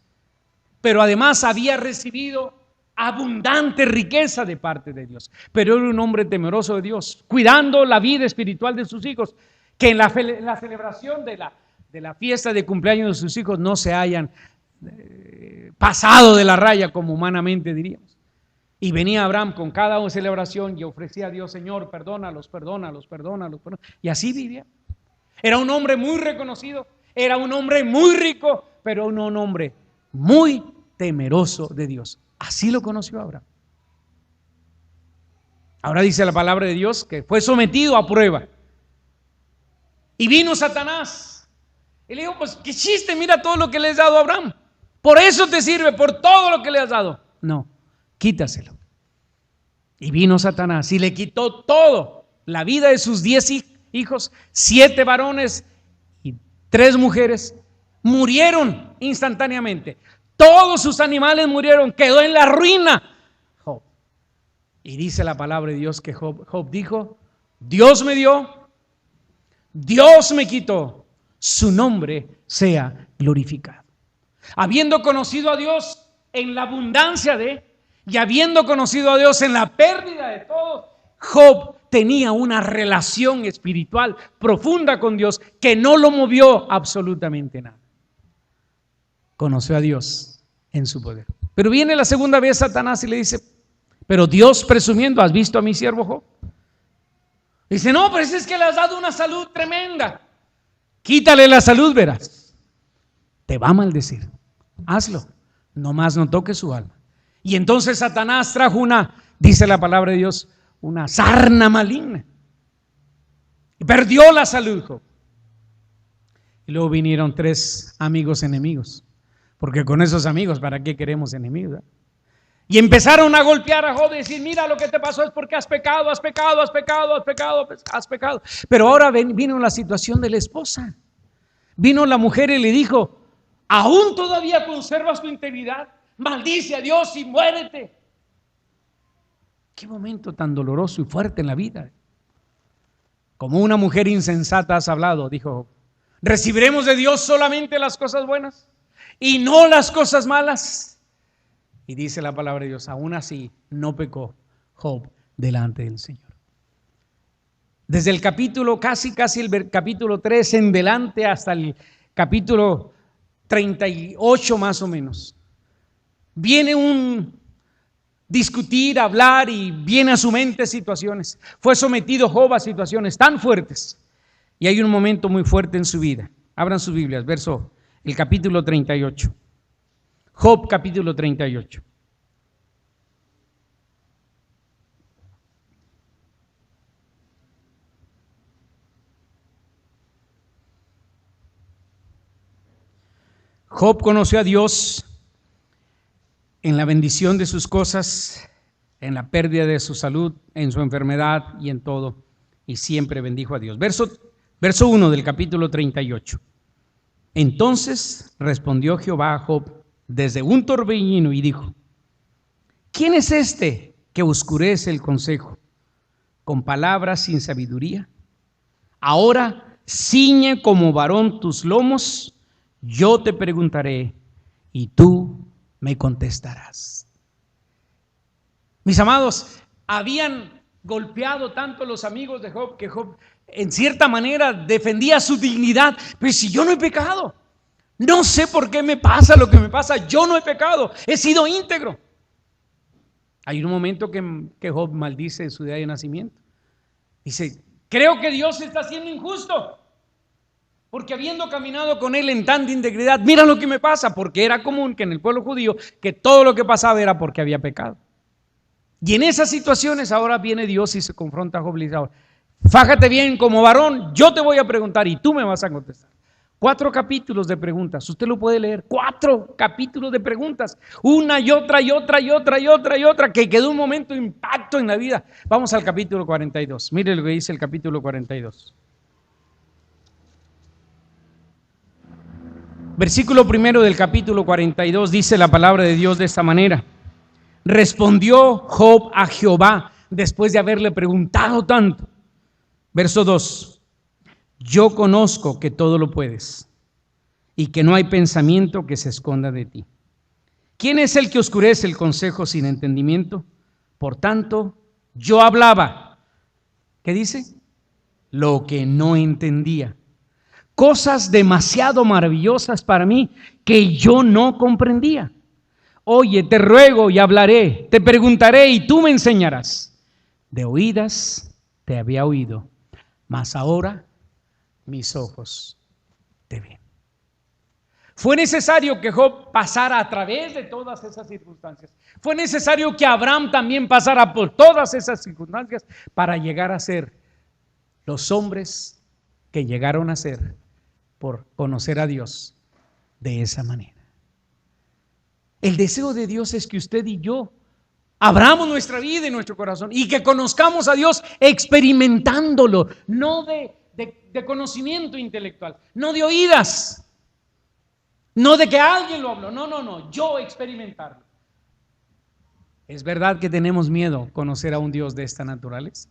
Speaker 1: Pero además había recibido abundante riqueza de parte de Dios. Pero era un hombre temeroso de Dios, cuidando la vida espiritual de sus hijos, que en la celebración de la fiesta de cumpleaños de sus hijos no se hayan pasado de la raya, como humanamente diríamos. Y venía Abraham con cada celebración y ofrecía a Dios, Señor, perdónalos. Y así vivía. Era un hombre muy reconocido, era un hombre muy rico, pero un hombre muy temeroso de Dios. Así lo conoció Abraham. Ahora dice la palabra de Dios que fue sometido a prueba. Y vino Satanás. Y le dijo, pues qué chiste, mira todo lo que le has dado a Abraham. Por eso te sirve, por todo lo que le has dado. No, quítaselo. Y vino Satanás y le quitó todo. La vida de sus 10 hijos, 7 varones y 3 mujeres, murieron instantáneamente. Todos sus animales murieron, quedó en la ruina Job. Y dice la palabra de Dios que Job dijo, Dios me dio, Dios me quitó, su nombre sea glorificado. Habiendo conocido a Dios en la abundancia y habiendo conocido a Dios en la pérdida de todo, Job tenía una relación espiritual profunda con Dios que no lo movió absolutamente nada. Conoció a Dios en su poder. Pero viene la segunda vez Satanás y le dice, pero Dios presumiendo, ¿has visto a mi siervo Job? Dice, no, pero es que le has dado una salud tremenda. Quítale la salud, verás. Te va a maldecir. Hazlo. Nomás no toques su alma. Y entonces Satanás trajo dice la palabra de Dios, una sarna maligna. Y perdió la salud Job. Y luego vinieron 3 amigos enemigos. Porque con esos amigos, ¿para qué queremos enemigos? Y empezaron a golpear a Job y decir, mira, lo que te pasó es porque has pecado, has pecado, has pecado, has pecado, has pecado. Pero ahora vino la situación de la esposa. Vino la mujer y le dijo, ¿aún todavía conservas tu integridad? Maldice a Dios y muérete. Qué momento tan doloroso y fuerte en la vida. Como una mujer insensata has hablado, dijo. ¿Recibiremos de Dios solamente las cosas buenas y no las cosas malas? Y dice la palabra de Dios, aún así no pecó Job delante del Señor. Desde el capítulo, casi el capítulo 3 en delante hasta el capítulo 38 más o menos, viene un discutir, hablar y viene a su mente situaciones. Fue sometido Job a situaciones tan fuertes y hay un momento muy fuerte en su vida. Abran sus Biblias, el capítulo 38. Job capítulo 38. Job conoció a Dios en la bendición de sus cosas, en la pérdida de su salud, en su enfermedad y en todo, y siempre bendijo a Dios. Verso 1 del capítulo 38. Entonces respondió Jehová a Job desde un torbellino y dijo, ¿quién es este que oscurece el consejo con palabras sin sabiduría? Ahora ciñe como varón tus lomos, yo te preguntaré y tú me contestarás. Mis amados, habían golpeado tanto los amigos de Job que Job en cierta manera defendía su dignidad. Pero si yo no he pecado, no sé por qué me pasa lo que me pasa, yo no he pecado, he sido íntegro. Hay un momento que Job maldice su día de nacimiento. Dice, creo que Dios está siendo injusto, porque habiendo caminado con él en tanta integridad, mira lo que me pasa, porque era común que en el pueblo judío que todo lo que pasaba era porque había pecado. Y en esas situaciones ahora viene Dios y se confronta a Job y dice, fájate bien como varón, yo te voy a preguntar y tú me vas a contestar. 4 capítulos de preguntas, usted lo puede leer, 4 capítulos de preguntas, una y otra y otra y otra y otra y otra, que quedó un momento de impacto en la vida. Vamos al capítulo 42, mire lo que dice el capítulo 42. Versículo 1 del capítulo 42 dice la palabra de Dios de esta manera. Respondió Job a Jehová después de haberle preguntado tanto. Verso 2. Yo conozco que todo lo puedes y que no hay pensamiento que se esconda de ti. ¿Quién es el que oscurece el consejo sin entendimiento? Por tanto, yo hablaba. ¿Qué dice? Lo que no entendía. Cosas demasiado maravillosas para mí que yo no comprendía. Oye, te ruego y hablaré, te preguntaré y tú me enseñarás. De oídas te había oído, mas ahora mis ojos te ven. Fue necesario que Job pasara a través de todas esas circunstancias. Fue necesario que Abraham también pasara por todas esas circunstancias para llegar a ser los hombres que llegaron a ser por conocer a Dios de esa manera. El deseo de Dios es que usted y yo abramos nuestra vida y nuestro corazón y que conozcamos a Dios experimentándolo, no de conocimiento intelectual, no de oídas, no de que alguien lo habló, no, yo experimentarlo. ¿Es verdad que tenemos miedo conocer a un Dios de esta naturaleza?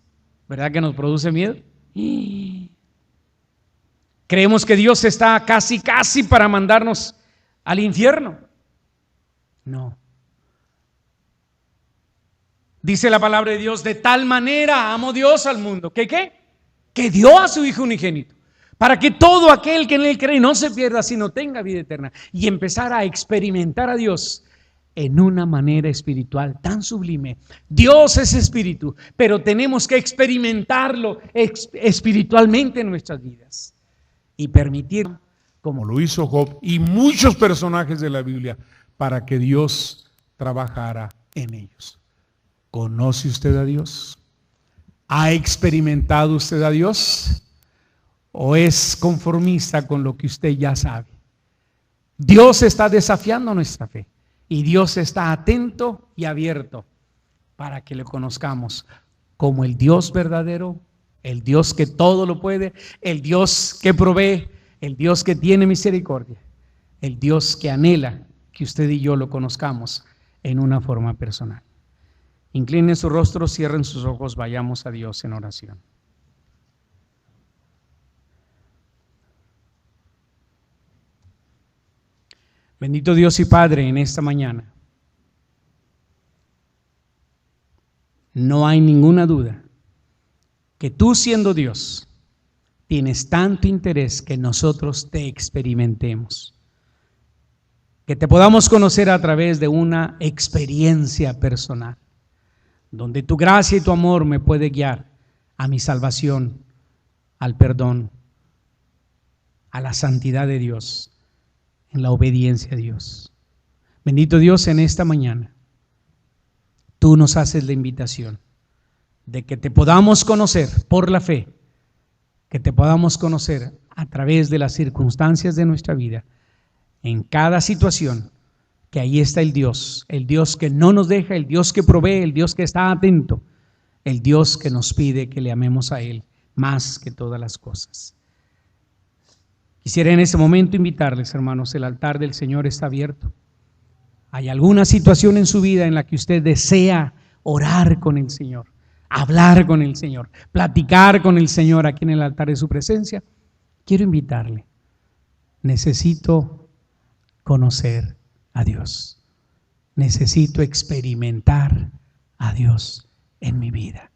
Speaker 1: ¿Verdad que nos produce miedo? Creemos que Dios está casi para mandarnos al infierno. No. Dice la palabra de Dios, de tal manera amó Dios al mundo, que dio a su Hijo unigénito, para que todo aquel que en él cree no se pierda, sino tenga vida eterna, y empezar a experimentar a Dios en una manera espiritual tan sublime. Dios es espíritu, pero tenemos que experimentarlo espiritualmente en nuestras vidas y permitir,
Speaker 2: como lo hizo Job y muchos personajes de la Biblia, para que Dios trabajara en ellos. ¿Conoce usted a Dios? ¿Ha experimentado usted a Dios? ¿O es conformista con lo que usted ya sabe? Dios está desafiando nuestra fe
Speaker 1: Y Dios está atento y abierto para que le conozcamos como el Dios verdadero, el Dios que todo lo puede, el Dios que provee, el Dios que tiene misericordia, el Dios que anhela que usted y yo lo conozcamos en una forma personal. Inclinen su rostro, cierren sus ojos, vayamos a Dios en oración. Bendito Dios y Padre, en esta mañana no hay ninguna duda que tú, siendo Dios, tienes tanto interés que nosotros te experimentemos, que te podamos conocer a través de una experiencia personal, donde tu gracia y tu amor me puede guiar a mi salvación, al perdón, a la santidad de Dios, en la obediencia a Dios. Bendito Dios, en esta mañana tú nos haces la invitación de que te podamos conocer por la fe, que te podamos conocer a través de las circunstancias de nuestra vida, en cada situación, que ahí está el Dios que no nos deja, el Dios que provee, el Dios que está atento, el Dios que nos pide que le amemos a Él más que todas las cosas. Quisiera en este momento invitarles, hermanos, el altar del Señor está abierto. ¿Hay alguna situación en su vida en la que usted desea orar con el Señor, hablar con el Señor, platicar con el Señor aquí en el altar de su presencia? Quiero invitarle. Necesito conocer a Dios. Necesito experimentar a Dios en mi vida.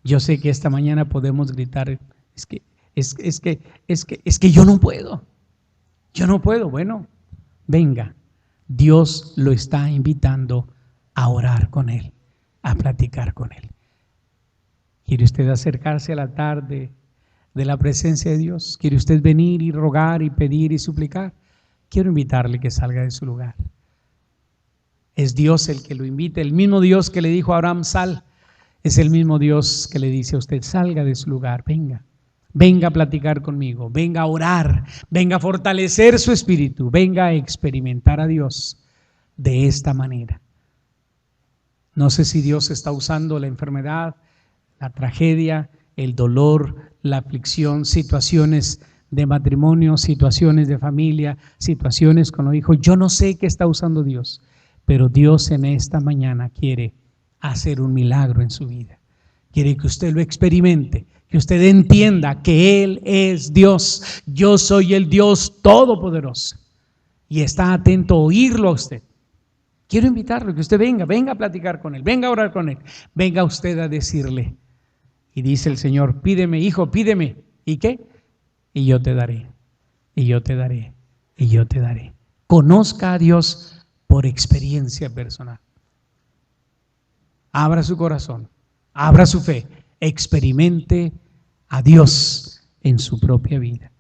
Speaker 1: Yo sé que esta mañana podemos gritar, es que yo no puedo. Yo no puedo. Bueno, venga. Dios lo está invitando a orar con Él, a platicar con Él. ¿Quiere usted acercarse al altar de la presencia de Dios? ¿Quiere usted venir y rogar y pedir y suplicar? Quiero invitarle que salga de su lugar. Es Dios el que lo invita. El mismo Dios que le dijo a Abraham, sal, es el mismo Dios que le dice a usted, salga de su lugar, venga. Venga a platicar conmigo, venga a orar, venga a fortalecer su espíritu, venga a experimentar a Dios de esta manera. No sé si Dios está usando la enfermedad, la tragedia, el dolor, la aflicción, situaciones de matrimonio, situaciones de familia, situaciones con los hijos. Yo no sé qué está usando Dios, pero Dios en esta mañana quiere hacer un milagro en su vida. Quiere que usted lo experimente, que usted entienda que Él es Dios. Yo soy el Dios Todopoderoso y está atento a oírlo a usted. Quiero invitarlo, que usted venga a platicar con Él, venga a orar con Él, venga usted a decirle. Y dice el Señor, pídeme, hijo, pídeme. ¿Y qué? Y yo te daré, y yo te daré, y yo te daré. Conozca a Dios por experiencia personal. Abra su corazón, abra su fe, experimente a Dios en su propia vida.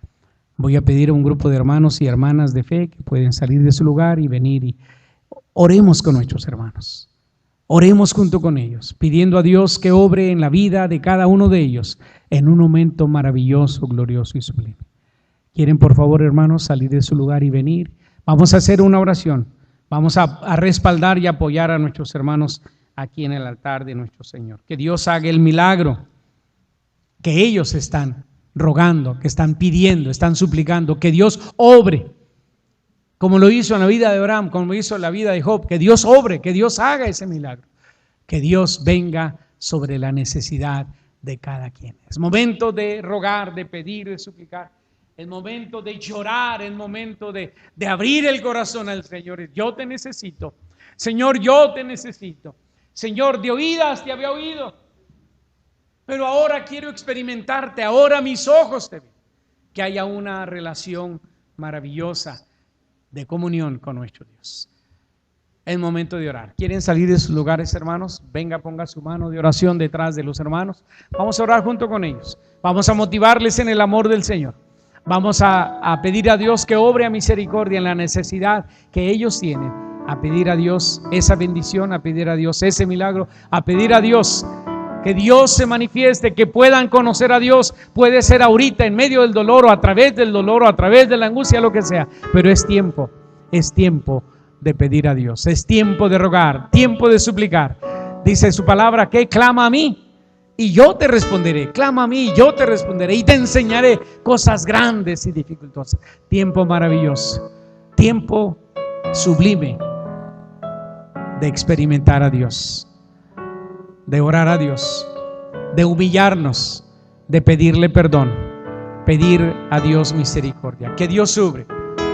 Speaker 1: Voy a pedir a un grupo de hermanos y hermanas de fe que pueden salir de su lugar y venir y oremos con nuestros hermanos. Oremos junto con ellos, pidiendo a Dios que obre en la vida de cada uno de ellos en un momento maravilloso, glorioso y sublime. ¿Quieren, por favor, hermanos, salir de su lugar y venir? Vamos a hacer una oración. Vamos a respaldar y apoyar a nuestros hermanos aquí en el altar de nuestro Señor. Que Dios haga el milagro que ellos están rogando, que están pidiendo, están suplicando. Que Dios obre, como lo hizo en la vida de Abraham, como lo hizo en la vida de Job. Que Dios obre, que Dios haga ese milagro. Que Dios venga sobre la necesidad de cada quien. Es momento de rogar, de pedir, de suplicar. Es momento de llorar, es momento de abrir el corazón al Señor. Yo te necesito. Señor, yo te necesito. Señor, de oídas te había oído, pero ahora quiero experimentarte, ahora mis ojos te ven. Que haya una relación maravillosa de comunión con nuestro Dios. Es momento de orar. ¿Quieren salir de sus lugares, hermanos? Venga, ponga su mano de oración detrás de los hermanos. Vamos a orar junto con ellos. Vamos a motivarles en el amor del Señor. Vamos a pedir a Dios que obre a misericordia en la necesidad que ellos tienen. A pedir a Dios esa bendición, a pedir a Dios ese milagro, a pedir a Dios que Dios se manifieste, que puedan conocer a Dios. Puede ser ahorita en medio del dolor o a través del dolor o a través de la angustia, lo que sea, pero es tiempo de pedir a Dios. Es tiempo de rogar, tiempo de suplicar. Dice su palabra que clama a mí y yo te responderé. Clama a mí y yo te responderé y te enseñaré cosas grandes y dificultosas. Tiempo maravilloso, tiempo sublime de experimentar a Dios, de orar a Dios, de humillarnos, de pedirle perdón, pedir a Dios misericordia. Que Dios obre,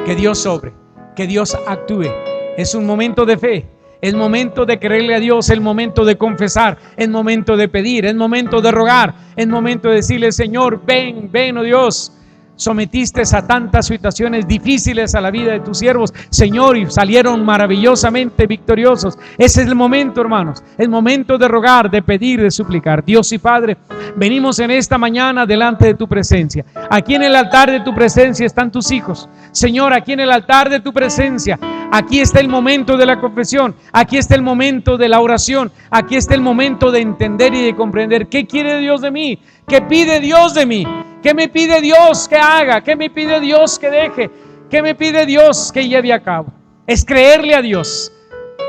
Speaker 1: que Dios obre, que Dios actúe. Es un momento de fe, es momento de creerle a Dios, es momento de confesar, es momento de pedir, es momento de rogar, es momento de decirle: Señor, ven, ven, oh Dios. Sometiste a tantas situaciones difíciles a la vida de tus siervos, Señor, y salieron maravillosamente victoriosos. Ese es el momento, hermanos, el momento de rogar, de pedir, de suplicar. Dios y Padre, venimos en esta mañana delante de tu presencia. Aquí en el altar de tu presencia están tus hijos. Señor, aquí en el altar de tu presencia, aquí está el momento de la confesión, aquí está el momento de la oración, aquí está el momento de entender y de comprender qué quiere Dios de mí, qué pide Dios de mí. ¿Qué me pide Dios que haga? ¿Qué me pide Dios que deje? ¿Qué me pide Dios que lleve a cabo? Es creerle a Dios,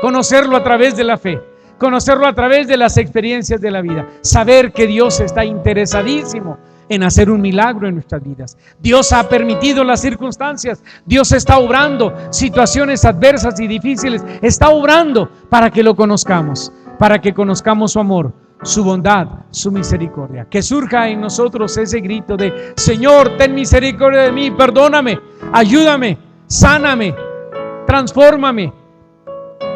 Speaker 1: conocerlo a través de la fe, conocerlo a través de las experiencias de la vida, saber que Dios está interesadísimo en hacer un milagro en nuestras vidas. Dios ha permitido las circunstancias, Dios está obrando situaciones adversas y difíciles, está obrando para que lo conozcamos, para que conozcamos su amor, su bondad, su misericordia. Que surja en nosotros ese grito de: Señor, ten misericordia de mí, perdóname, ayúdame, sáname, transfórmame,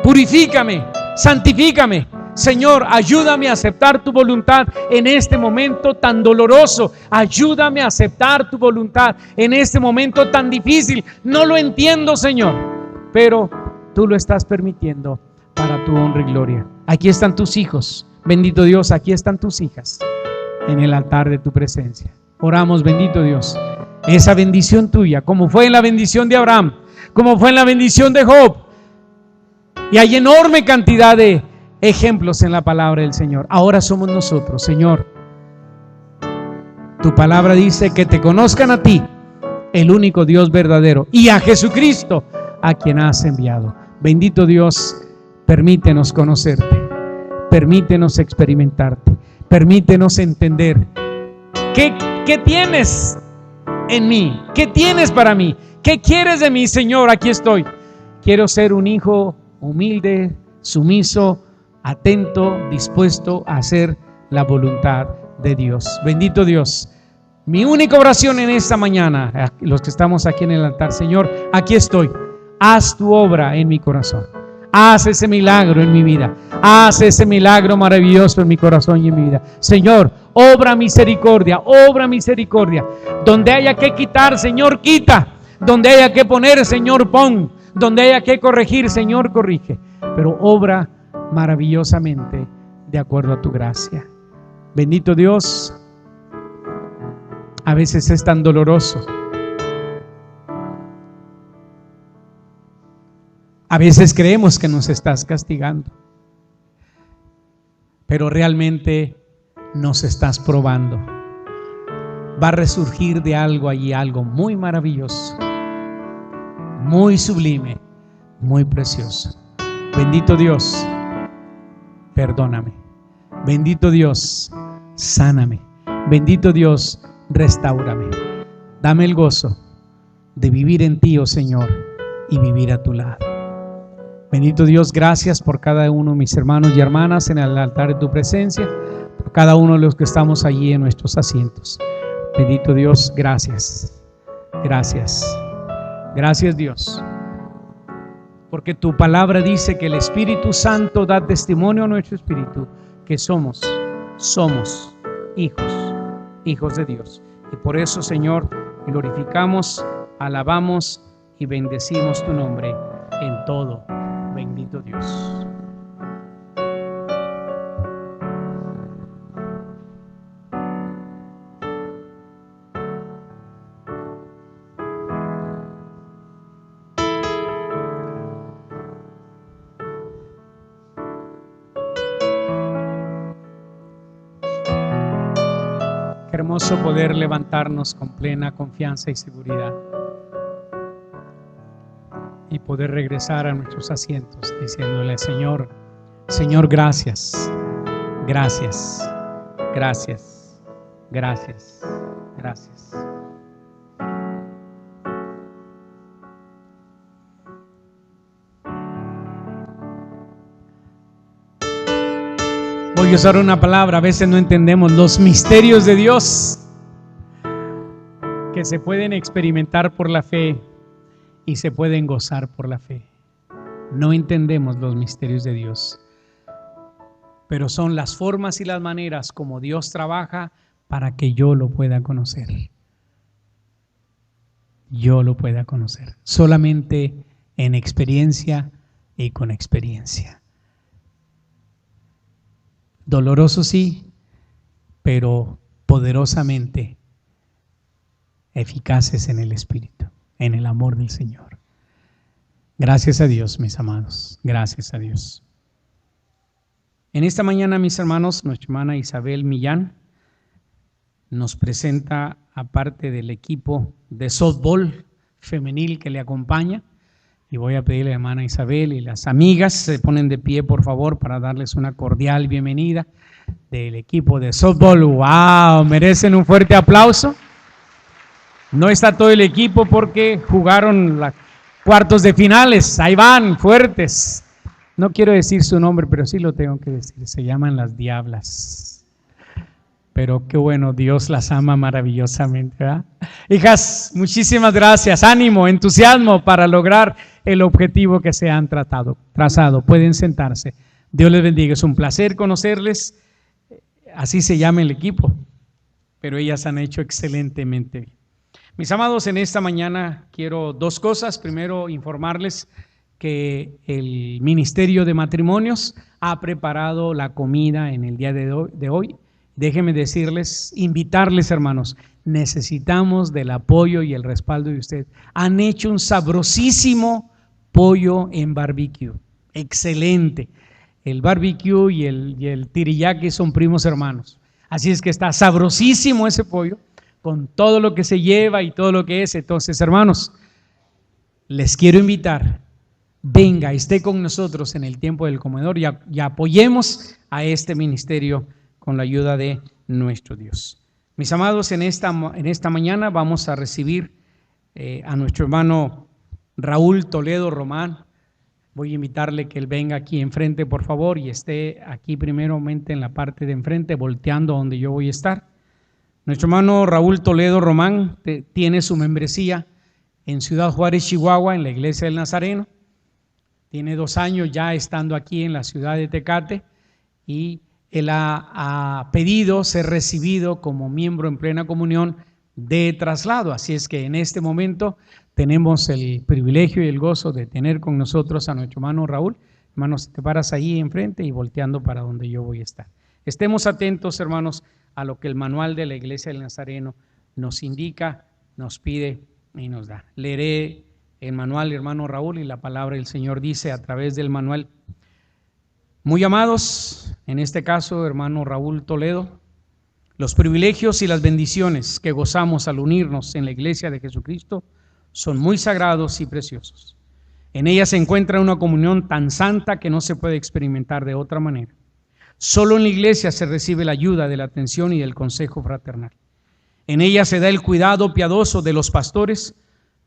Speaker 1: purifícame, santifícame. Señor, ayúdame a aceptar tu voluntad en este momento tan doloroso. Ayúdame a aceptar tu voluntad en este momento tan difícil. No lo entiendo, Señor, pero tú lo estás permitiendo para tu honra y gloria. Aquí están tus hijos. Bendito Dios, aquí están tus hijas en el altar de tu presencia. Oramos, bendito Dios, esa bendición tuya, como fue en la bendición de Abraham, como fue en la bendición de Job. Y hay enorme cantidad de ejemplos en la palabra del Señor. Ahora somos nosotros, Señor. Tu palabra dice que te conozcan a ti, el único Dios verdadero, y a Jesucristo, a quien has enviado. Bendito Dios, permítenos conocerte. Permítenos experimentarte, permítenos entender qué tienes en mí, qué tienes para mí, qué quieres de mí, Señor. Aquí estoy. Quiero ser un hijo humilde, sumiso, atento, dispuesto a hacer la voluntad de Dios. Bendito Dios. Mi única oración en esta mañana, los que estamos aquí en el altar: Señor, aquí estoy. Haz tu obra en mi corazón. Haz ese milagro en mi vida. Haz ese milagro maravilloso en mi corazón y en mi vida. Señor, obra misericordia, obra misericordia. Donde haya que quitar, Señor, quita. Donde haya que poner, Señor, pon. Donde haya que corregir, Señor, corrige. Pero obra maravillosamente de acuerdo a tu gracia. Bendito Dios. A veces es tan doloroso. A veces creemos que nos estás castigando, pero realmente nos estás probando. Va a resurgir de algo allí, algo muy maravilloso, muy sublime, muy precioso. Bendito Dios, perdóname. Bendito Dios, sáname. Bendito Dios, restáurame. Dame el gozo de vivir en ti, oh Señor, y vivir a tu lado. Bendito Dios, gracias por cada uno de mis hermanos y hermanas en el altar de tu presencia, por cada uno de los que estamos allí en nuestros asientos. Bendito Dios, gracias, gracias, gracias Dios, porque tu palabra dice que el Espíritu Santo da testimonio a nuestro espíritu que somos hijos de Dios. Y por eso, Señor, glorificamos, alabamos y bendecimos tu nombre en todo. Bendito Dios. Qué hermoso poder levantarnos con plena confianza y seguridad. y poder regresar a nuestros asientos diciéndole: Señor, Señor, gracias, gracias, gracias, gracias, gracias. Voy a usar una palabra, a veces no entendemos los misterios de Dios que se pueden experimentar por la fe y se pueden gozar por la fe. No entendemos los misterios de Dios, pero son las formas y las maneras como Dios trabaja para que yo lo pueda conocer. Yo lo pueda conocer, solamente en experiencia y con experiencia. Doloroso sí, pero poderosamente eficaces en el Espíritu, en el amor del Señor. Gracias a Dios, mis amados, gracias a Dios. En esta mañana, mis hermanos, nuestra hermana Isabel Millán nos presenta, aparte del equipo de softball femenil que le acompaña, y voy a pedirle a la hermana Isabel y las amigas se ponen de pie, por favor, para darles una cordial bienvenida del equipo de softball. ¡Wow! Merecen un fuerte aplauso. No está todo el equipo porque jugaron los cuartos de finales. Ahí van, fuertes. No quiero decir su nombre, pero sí lo tengo que decir. Se llaman las Diablas. Pero qué bueno, Dios las ama maravillosamente, ¿verdad? Hijas, muchísimas gracias. Ánimo, entusiasmo para lograr el objetivo que se han trazado. Pueden sentarse. Dios les bendiga. Es un placer conocerles. Así se llama el equipo, pero ellas han hecho excelentemente bien. Mis amados, en esta mañana quiero dos cosas. Primero, informarles que el Ministerio de Matrimonios ha preparado la comida en el día de hoy. Déjenme decirles, invitarles, hermanos, necesitamos del apoyo y el respaldo de ustedes. Han hecho un sabrosísimo pollo en barbecue, excelente. El barbecue y el teriyaki son primos hermanos. Así es que está sabrosísimo ese pollo, con todo lo que se lleva y todo lo que es. Entonces, hermanos, les quiero invitar, venga, esté con nosotros en el tiempo del comedor y apoyemos a este ministerio con la ayuda de nuestro Dios. Mis amados, en esta mañana vamos a recibir a nuestro hermano Raúl Toledo Román. Voy a invitarle que él venga aquí enfrente, por favor, y esté aquí primeramente en la parte de enfrente, volteando donde yo voy a estar. Nuestro hermano Raúl Toledo Román tiene su membresía en Ciudad Juárez, Chihuahua, en la Iglesia del Nazareno. Tiene 2 años ya estando aquí en la ciudad de Tecate y él ha pedido ser recibido como miembro en plena comunión de traslado. Así es que en este momento tenemos el privilegio y el gozo de tener con nosotros a nuestro hermano Raúl. Hermanos, te paras ahí enfrente y volteando para donde yo voy a estar. Estemos atentos, hermanos, a lo que el manual de la Iglesia del Nazareno nos indica, nos pide y nos da. Leeré el manual, hermano Raúl, y la palabra del Señor dice a través del manual: muy amados, en este caso, hermano Raúl Toledo, los privilegios y las bendiciones que gozamos al unirnos en la Iglesia de Jesucristo son muy sagrados y preciosos. En ella se encuentra una comunión tan santa que no se puede experimentar de otra manera. Solo en la Iglesia se recibe la ayuda de la atención y del consejo fraternal. En ella se da el cuidado piadoso de los pastores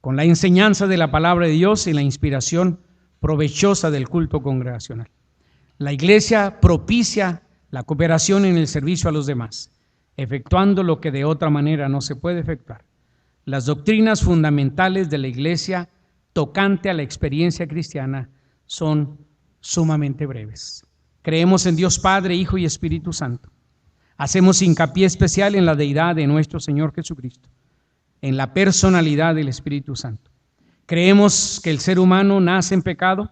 Speaker 1: con la enseñanza de la palabra de Dios y la inspiración provechosa del culto congregacional. La Iglesia propicia la cooperación en el servicio a los demás, efectuando lo que de otra manera no se puede efectuar. Las doctrinas fundamentales de la Iglesia tocante a la experiencia cristiana son sumamente breves. Creemos en Dios Padre, Hijo y Espíritu Santo. Hacemos hincapié especial en la deidad de nuestro Señor Jesucristo, en la personalidad del Espíritu Santo. Creemos que el ser humano nace en pecado,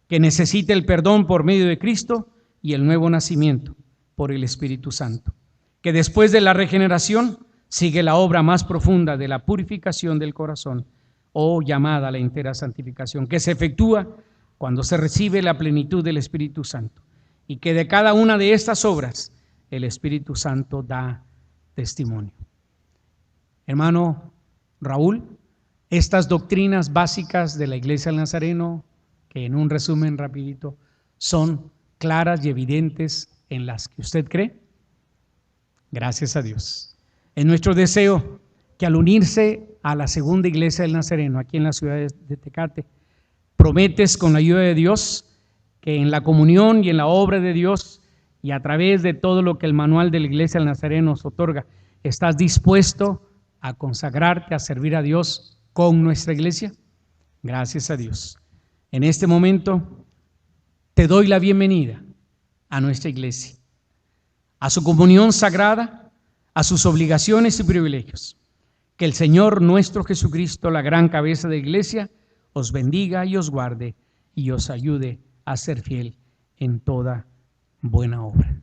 Speaker 1: que necesita el perdón por medio de Cristo y el nuevo nacimiento por el Espíritu Santo, que después de la regeneración sigue la obra más profunda de la purificación del corazón, o llamada la entera santificación, que se efectúa cuando se recibe la plenitud del Espíritu Santo, y que de cada una de estas obras el Espíritu Santo da testimonio. Hermano Raúl, estas doctrinas básicas de la Iglesia del Nazareno, que en un resumen rapidito son claras y evidentes en las que usted cree? Gracias a Dios. Es nuestro deseo que al unirse a la segunda Iglesia del Nazareno aquí en la ciudad de Tecate, prometes con la ayuda de Dios que en la comunión y en la obra de Dios y a través de todo lo que el manual de la Iglesia del Nazareno nos otorga, estás dispuesto a consagrarte, a servir a Dios con nuestra iglesia. Gracias a Dios. En este momento te doy la bienvenida a nuestra iglesia, a su comunión sagrada, a sus obligaciones y privilegios. Que el Señor nuestro Jesucristo, la gran cabeza de la iglesia, os bendiga y os guarde y os ayude a ser fiel en toda buena obra.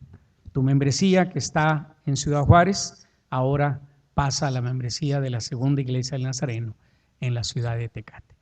Speaker 1: Tu membresía que está en Ciudad Juárez, ahora pasa a la membresía de la segunda Iglesia del Nazareno en la ciudad de Tecate.